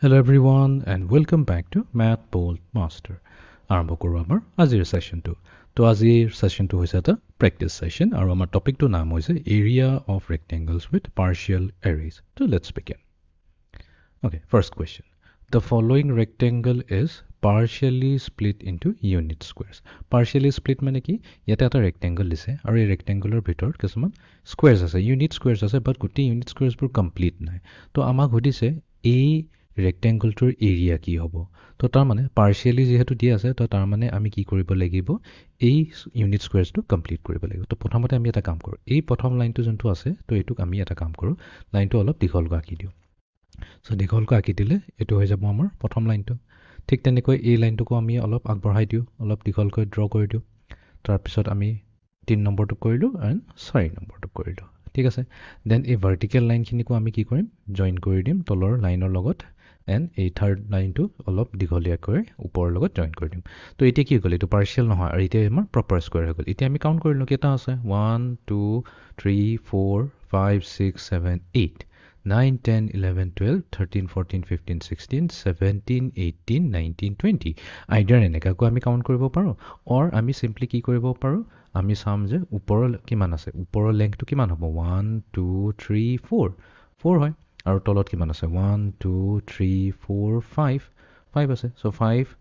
Hello everyone and welcome back to Math Bold Master. আৰম্ভ কৰোঁ আমাৰ আজিৰ সেশনটো তো আজিৰ সেশনটো হৈছে এটা প্ৰেক্টিছ সেশন আৰু আমাৰ টপিকটো নাম হৈছে এৰিয়া অফ ৰেক্টেংগলছ উইথ পাৰ্শিয়েল এৰেজ তো let's begin Okay, first question. The following rectangle is partially split into unit squares. Partially split মানে কি ইয়াতে এটা rectangle দিছে আৰু এই rectangleৰ ভিতৰত কিছুমান squares আছে unit squares আছে but গোটেই unit squares বোৰ complete নাই তো আমাক সুধিছে এই rectangleটোৰ area কি হ'ব তো তাৰ মানে partially যেহেতু দিয়া আছে তো তাৰ মানে আমি কি কৰিব লাগিব এই unit squaresটো complete কৰিব লাগিব তো প্ৰথমতে আমি এটা কাম কৰোঁ এই প্ৰথম লাইনটো যোনটো আছে তো এইটোক আমি এটা কাম কৰোঁ লাইনটো অলপ দীঘলকৈ আঁকি দিওঁ সো দীঘলকৈ আঁকি দিলে এইটো হৈ যাব আমাৰ প্ৰথম লাইনটো ঠিক তেনেকৈ এই লাইনটোকো আমি অলপ আগবঢ়াই দিওঁ অলপ দীঘলকৈ ড্ৰ কৰি দিওঁ তাৰপিছত আমি 3 নম্বৰটো কৰিলোঁ এণ্ড 4 নম্বৰটো কৰিলোঁ ঠিক আছে দেন এই ভাৰ্টিকেল লাইনখিনিকো আমি কি কৰিম জইন কৰি দিম তলৰ লাইনৰ লগত এণ্ড এই থাৰ্ড লাইনটো অলপ দীঘলীয়াকৈ ওপৰৰ লগত জইন কৰি দিম তো এতিয়া কি হৈ গ'ল এইটো পাৰ্চিয়েল নহয় আৰু এতিয়া আমাৰ প্ৰপাৰ স্কুৱেৰ হৈ গ'ল এতিয়া আমি কাউণ্ট কৰিলোঁ কেইটা আছে 1 2 3 4 5 6 7 8 9, 10, 11, 12, 13, 14, 15, 16, 17, 18, 19, 20. আইডিয়াৰ এনেকাকৈ আমি কাউণ্ট কৰিব পাৰোঁ অৰ আমি চিম্পলি কি কৰিব পাৰোঁ আমি চাম যে ওপৰৰ কিমান আছে ওপৰৰ লেংথটো কিমান হ'ব 1, 2, 3, 4 4 হয় আৰু তলত কিমান আছে 1, 2, 3, 4, 5 5 আছে চ' 5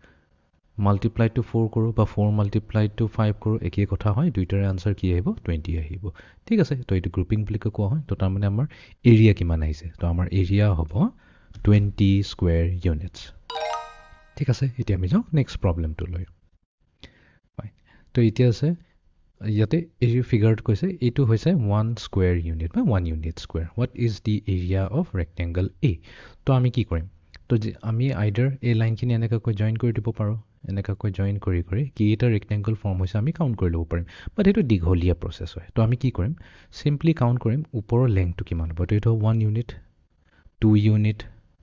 মাল্টিপ্লাইড টু 4 কৰোঁ বা 4 মাল্টিপ্লাইড টু 5 কৰোঁ একেই কথা হয় দুইটাৰে আনচাৰ কি আহিব 20 আহিব ঠিক আছে তো এইটো গ্ৰুপিং বুলি কোৱা হয় তো তাৰমানে আমাৰ এৰিয়া কিমান আহিছে তো আমাৰ এৰিয়া হ'ব 20 স্কুৱেৰ ইউনিটছ ঠিক আছে এতিয়া আমি যাওঁ নেক্সট প্ৰব্লেমটো লৈ তো এতিয়া আছে ইয়াতে এই ফিগাৰটো কৈছে এইটো হৈছে 1 স্কুৱেৰ ইউনিট বা 1 unit square what is the area of rectangle এ তো আমি কি কৰিম তো আমি আইডাৰ এই লাইনখিনি এনেকুৱাকৈ জইন কৰি দিব পাৰোঁ এনেকুৱাকৈ জইন কৰি কি এটা ৰেক্টেংগল ফৰ্ম হৈছে আমি কাউণ্ট কৰি ল'ব পাৰিম বাট এইটো দীঘলীয়া প্ৰচেছ হয় তো আমি কি কৰিম চিম্পলি কাউণ্ট কৰিম ওপৰৰ লেংথটো কিমান হ'ব তো এইটো 1 unit 2 unit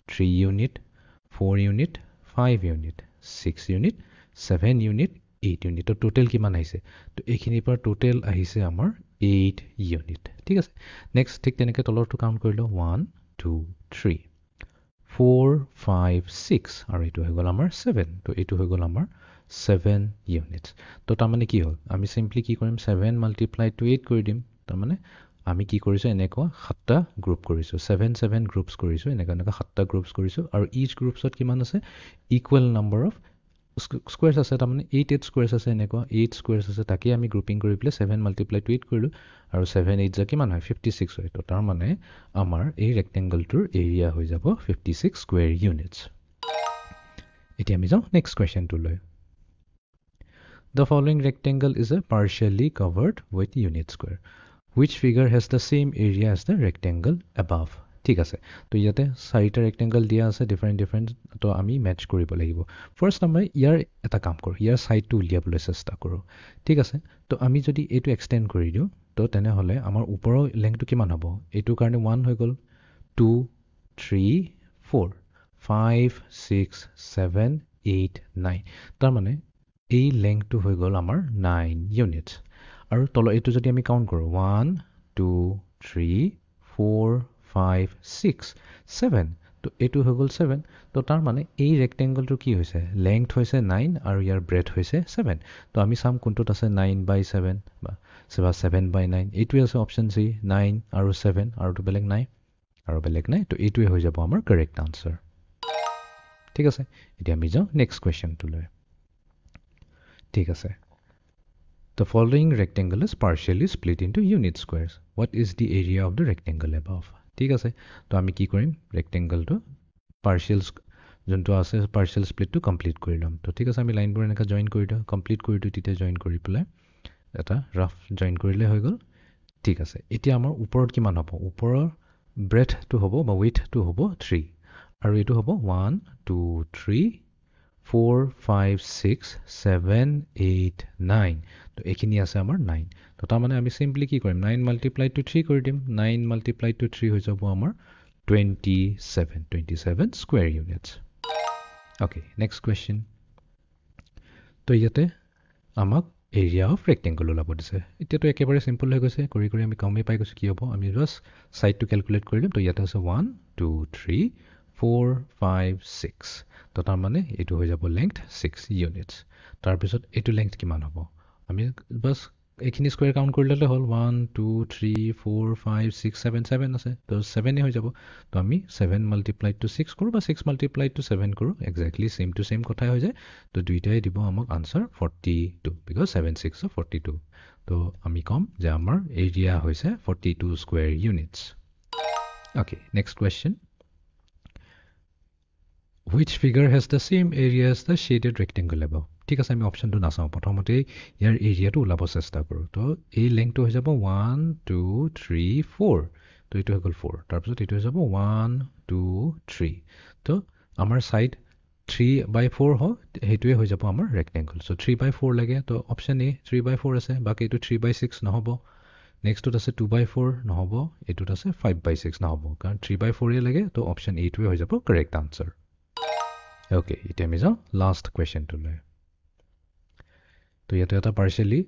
3 unit 4 unit 5 unit 6 unit 7 unit 8 unit তো টোটেল কিমান আহিছে তো এইখিনিৰ পৰা টোটেল আহিছে আমাৰ 8 ইউনিট ঠিক আছে নেক্সট ঠিক তেনেকৈ তলৰটো কাউণ্ট কৰি লওঁ 1 2 3 4 5 6 আৰু এইটো হৈ গ'ল আমাৰ 7 তো এইটো হৈ গ'ল আমাৰ 7 ইউনিটছ তো তাৰমানে কি হ'ল আমি চিম্পলি কি কৰিম 7 মাল্টিপ্লাই টু 8 কৰি দিম তাৰমানে আমি কি কৰিছোঁ এনেকুৱা 7টা গ্ৰুপ কৰিছোঁ 7 গ্ৰুপছ কৰিছোঁ এনেকুৱা 7টা গ্ৰুপছ কৰিছোঁ আৰু ইচ গ্ৰুপছত কিমান আছে ইকুৱেল নাম্বাৰ অফ স্কুৱেৰ্ছ আছে তাৰমানে 8 স্কুৱেৰ্ছ আছে এনেকুৱা 8 স্কুৱেৰ্ছ আছে তাকে আমি গ্ৰুপিং কৰি পেলাই 7 মাল্টিপ্লাই টু 8 কৰিলোঁ আৰু 7 8 যা কিমান হয় 56 হয় তো তাৰমানে আমাৰ এই ৰেক্টেংগলটোৰ এৰিয়া হৈ যাব 56 স্কুৱেৰ ইউনিটছ এতিয়া আমি যাওঁ নেক্সট কুৱেশ্যনটো লৈ The following rectangle is a partially covered with unit square. Which figure has the same area as the rectangle above? ঠিক আছে তো ইয়াতে 4টা ৰেক্টেংগল দিয়া আছে ডিফাৰেণ্ট তো আমি মেচ কৰিব লাগিব ফাৰ্ষ্ট আমি ইয়াৰ এটা কাম কৰোঁ ইয়াৰ সাইডটো উলিয়াবলৈ চেষ্টা কৰোঁ ঠিক আছে তো আমি যদি এইটো এক্সটেণ্ড কৰি দিওঁ তো তেনেহ'লে আমাৰ ওপৰৰ লেংথটো কিমান হ'ব এইটোৰ কাৰণে 1 হৈ গ'ল 2 3 4 5 6 7 8 9 তাৰমানে এই লেংথটো হৈ গ'ল আমাৰ 9 ইউনিটছ আৰু তলৰ এইটো যদি আমি কাউণ্ট কৰোঁ 1 2 3 4 5 6 7 তো এইটো হৈ গ'ল 7 তো তাৰ মানে এই ৰেক্টেংগলটো কি হৈছে লেংথ হৈছে 9 আৰু ইয়াৰ ব্ৰেথ হৈছে 7 তো আমি চাম কোনটোত আছে 9/7 বা 7/9 এইটোৱে আছে অপশ্যন চি 9 আৰু 7 আৰুটো বেলেগ নাই তো এইটোৱে হৈ যাব আমাৰ কাৰেক্ট আনচাৰ ঠিক আছে এতিয়া আমি যাওঁ নেক্সট কুৱেশ্যনটো লৈ ঠিক আছে The following rectangle is partially split into unit squares. What is the area of the rectangle above? ঠিক আছে তো আমি কি কৰিম ৰেক্টেংগলটো পাৰ্চিয়েল যোনটো আছে পাৰ্চিয়েল স্প্লিটটো কমপ্লিট কৰি ল'ম তো ঠিক আছে আমি লাইনবোৰ এনেকৈ জইন কৰি দিওঁ কমপ্লিট কৰি দিওঁ তেতিয়া জইন কৰি পেলাই এটা ৰাফ জইন কৰিলে হৈ গ'ল ঠিক আছে এতিয়া আমাৰ ওপৰত কিমান হ'ব ওপৰৰ ব্ৰেথটো হ'ব বা উইথটো হ'ব 3 আৰু এইটো হ'ব 1 2 3 4 5 6 7 8 9 তো এইখিনি আছে আমাৰ 9 তো তাৰমানে আমি চিম্পলি কি কৰিম 9 মাল্টিপ্লাই টু 3 কৰি দিম 9 মাল্টিপ্লাই টু 3 হৈ যাব আমাৰ 27 square units okay next question তো ইয়াতে আমাক এৰিয়া অফ ৰেক্টেংগল ওলাব দিছে এতিয়াতো একেবাৰে চিম্পল হৈ গৈছে কৰি আমি কমেই পাই গৈছোঁ কি হ'ব আমি জাষ্ট ছাইডটো কেলকুলেট কৰি দিম তো ইয়াতে আছে 1 2 3 4 5 6 তো তাৰ মানে এইটো হৈ যাব লেংথ 6 ইউনিটছ তাৰপিছত এইটো লেংথ কিমান হ'ব আমি বাস এইখিনি স্কোয়াৰ কাউন্ট কৰি ল'লে হ'ল 1 2 3 4 5 6 7 7 আছে তো 7 হৈ যাব তো আমি 7 মাল্টিপ্লাইড টু 6 কৰোঁ বা 6 মাল্টিপ্লাইড টু 7 কৰোঁ এক্স্যাক্টলি সেম টু সেম কথাই হৈ যায় তো দুইটাই দিব আমাক আনসাৰ 42 বিকজ 7 6 অফ 42 তো আমি কম যে আমাৰ এৰিয়া হৈছে 42 square units Okay, next question. Which figure has the same area as the shaded rectangle above? ঠিক আছে আমি অপশনটো নাচাওঁ প্ৰথমতে ইয়াৰ এৰিয়াটো ওলাব চেষ্টা কৰোঁ তো এই লেংথটো হৈ যাব 1 2 3 4 তো এইটো হৈ গ'ল 4 তাৰপিছত এইটো হৈ যাব 1 2 3 তো আমাৰ সাইড 3/4 হয় হেতুৱে হৈ যাব আমাৰ ৰেক্টেংগল সো 3/4 লাগে তো অপশন এ 3/4 আছে বাকি এইটো 3/6 নহব নেক্সটত আছে 2/4 নহব এটোত আছে 5/6 নহব কাৰণ 3/4 এ লাগে তো অপশন এ টোৱে হৈ যাব কাৰেক্ট আনসাৰ ওকে এটা আমি যাওঁ লাষ্ট কোৱেশ্চনটোলৈ তো ইয়াতে এটা পাৰ্শিয়ালি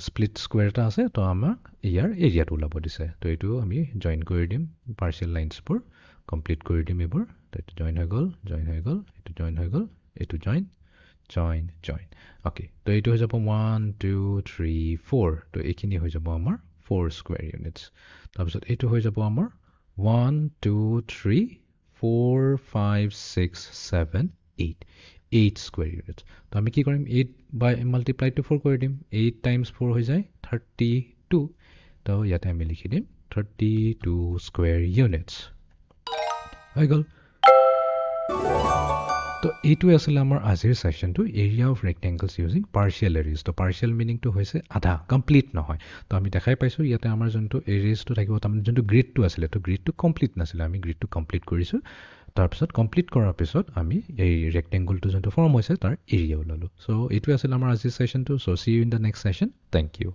স্প্লিট স্কোয়াৰ এটা আছে তো আমাক ইয়াৰ এৰিয়াটো ওলাব দিছে তো এইটো আমি জয়েন কৰি দিম পাৰ্শিয়াল লাইনছবোৰ কমপ্লিট কৰি দিম এবোৰ তো এইটো জয়েন হৈ গ'ল এইটো জয়েন হৈ গ'ল এইটো জয়েন ওকে তো এইটো হৈ যাব 1 2 3 4 তো এইখিনি হৈ যাব আমাৰ 4 স্কোয়াৰ ইউনিটছ তাৰপিছত এইটো হৈ যাব আমাৰ 1 2 3 4 5 6 7 8 8 স্কোয়াৰ ইউনিটছ তো আমি কি কৰিম 8 বাই মাল্টিপ্লাই টু 4 কৰি দিম 8 টাইমছ 4 হৈ যায় 32 তো ইয়াতে আমি লিখি দিম 32 স্কোয়াৰ ইউনিটছ হৈ গ'ল তো এইটো আসলে আমাৰ আজিৰ সেশনটো এৰিয়া অফ ৰেক্টেংগলছ ইউজিং পাৰ্শিয়াল এৰিয়াজ তো পাৰ্শিয়াল মিনিংটো হৈছে আধা কমপ্লিট নহয় তো আমি দেখাই পাইছো ইয়াতে আমাৰ যোনটো এৰিয়াজটো থাকিব তাৰমানে যোনটো গ্ৰিডটো আছিলে তো গ্ৰিডটো কমপ্লিট নাছিলে আমি গ্ৰিডটো কমপ্লিট কৰিছো তাৰপিছত কমপ্লিট কৰাৰ পিছত আমি এই ৰেক্টেংগলটো যোনটো ফৰ্ম হৈছে তাৰ এৰিয়া ওলালো সো এইটো আছিল আমাৰ আজিৰ সেশনটো so see you in the next session thank U